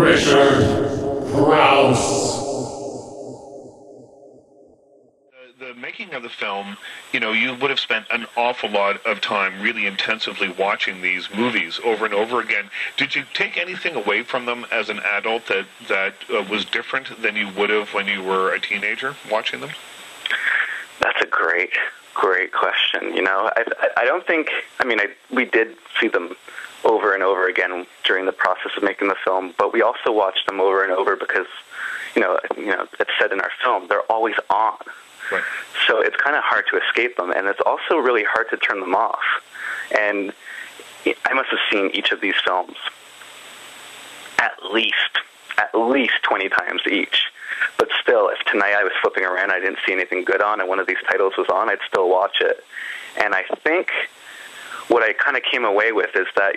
Richard Prowse. The making of the film, you would have spent an awful lot of time really intensively watching these movies over and over again. Did you take anything away from them as an adult that was different than you would have when you were a teenager watching them? That's a great question. I don't think, we did see them over and over again during the process of making the film, but we also watched them over and over because, it's said in our film, they're always on. Right. So it's kind of hard to escape them, and it's also really hard to turn them off. And I must have seen each of these films at least 20 times each. But still, if tonight I was flipping around, I didn't see anything good on, and one of these titles was on, I'd still watch it. And I think what I kind of came away with is that,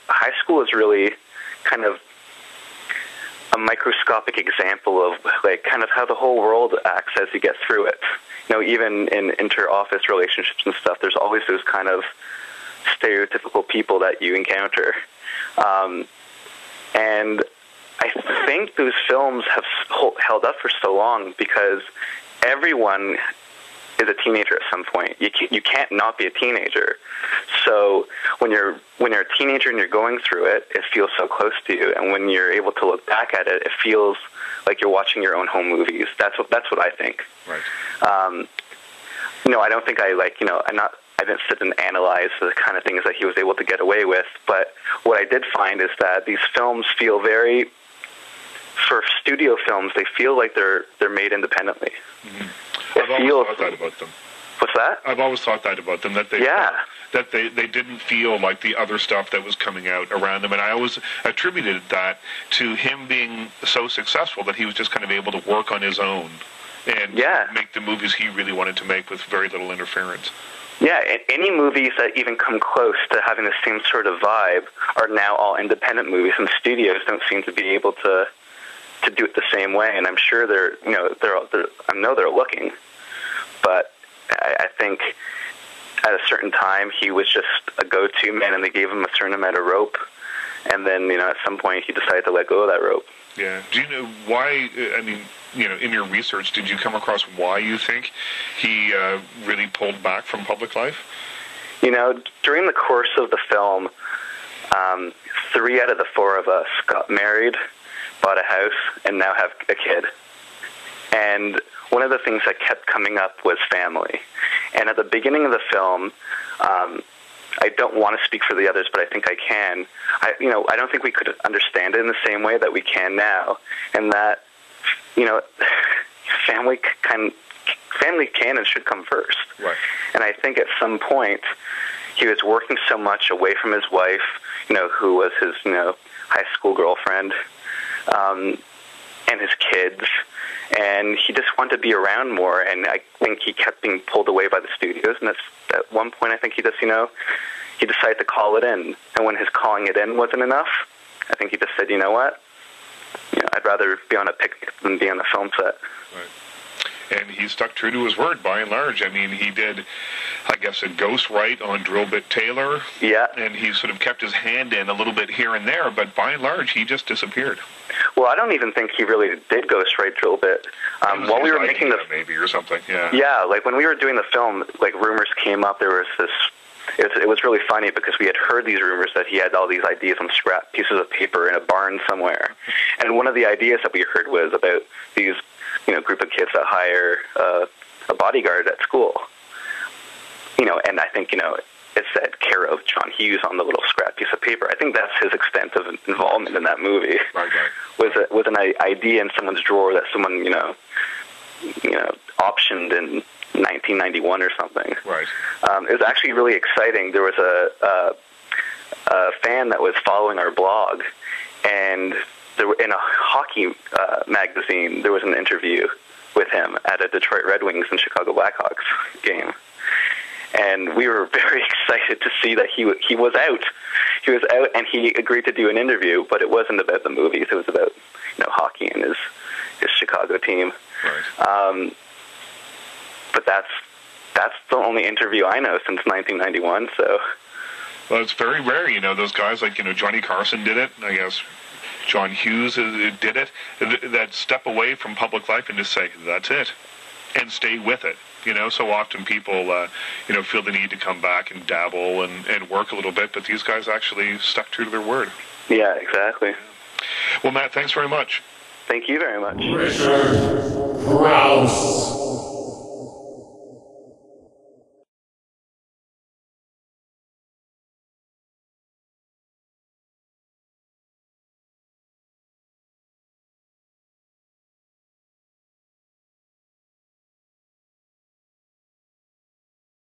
high school is really kind of a microscopic example of kind of how the whole world acts as you get through it. Even in inter-office relationships and stuff, there's always those kind of stereotypical people that you encounter. And I think those films have held up for so long because everyone is a teenager at some point. You can't not be a teenager. So when you're a teenager and you're going through it, it feels so close to you. And when you're able to look back at it, it feels like you're watching your own home movies. That's what I think. Right. I don't think I didn't sit and analyze the kind of things that he was able to get away with. But what I did find is that these films feel for studio films, they feel like they're made independently. Mm-hmm. I've always thought that about them. What's that? I've always thought that about them, that they didn't feel like the other stuff that was coming out around them, and I always attributed that to him being so successful that he was just kind of able to work on his own and make the movies he really wanted to make with very little interference. Yeah, any movies that even come close to having the same sort of vibe are now all independent movies, and studios don't seem to be able to do it the same way. And I'm sure I know they're looking, but I think at a certain time he was just a go-to man, and they gave him a certain amount of rope, and then at some point he decided to let go of that rope. Yeah. Do you know why? In your research, did you come across why you think he really pulled back from public life? During the course of the film, 3 out of the 4 of us got married, bought a house, and now have a kid. And one of the things that kept coming up was family. And at the beginning of the film, I don't want to speak for the others, but I think I can. I don't think we could understand it in the same way that we can now, and that family can and should come first. Right. And I think at some point he was working so much away from his wife, who was his high school girlfriend, and his kids, and he just wanted to be around more. And I think he kept being pulled away by the studios, and at one point I think he just he decided to call it in. And when his calling it in wasn't enough, I think he just said, what, I'd rather be on a picnic than be on a film set. Right. And he stuck true to his word by and large. He did, I guess, a ghost write on Drillbit Taylor. Yeah. And he sort of kept his hand in a little bit here and there, but by and large, he just disappeared. Well, I don't even think he really did ghost write Drillbit. While we were making the maybe or something, yeah. Yeah, when we were doing the film, rumors came up. There was this. It was really funny because we had heard these rumors that he had all these ideas on scrap pieces of paper in a barn somewhere, and one of the ideas that we heard was about these, group of kids that hire a bodyguard at school. And I think it said care of John Hughes on the little scrap piece of paper. I think that's his extent of involvement in that movie. Right. Was an idea in someone's drawer that someone optioned in 1991 or something. Right. It was actually really exciting. There was a fan that was following our blog, and in a hockey magazine, there was an interview with him at a Detroit Red Wings and Chicago Blackhawks game. And we were very excited to see that he was out. He was out, and he agreed to do an interview, but it wasn't about the movies. It was about hockey and his Chicago team. Right. But that's the only interview I know since 1991. So. Well, it's very rare, those guys like Johnny Carson did it. I guess John Hughes did it. That step away from public life and just say, that's it, and stay with it. So often people, feel the need to come back and dabble and work a little bit, but these guys actually stuck true to their word. Yeah, exactly. Well, Matt, thanks very much. Thank you very much. Richard Grouse.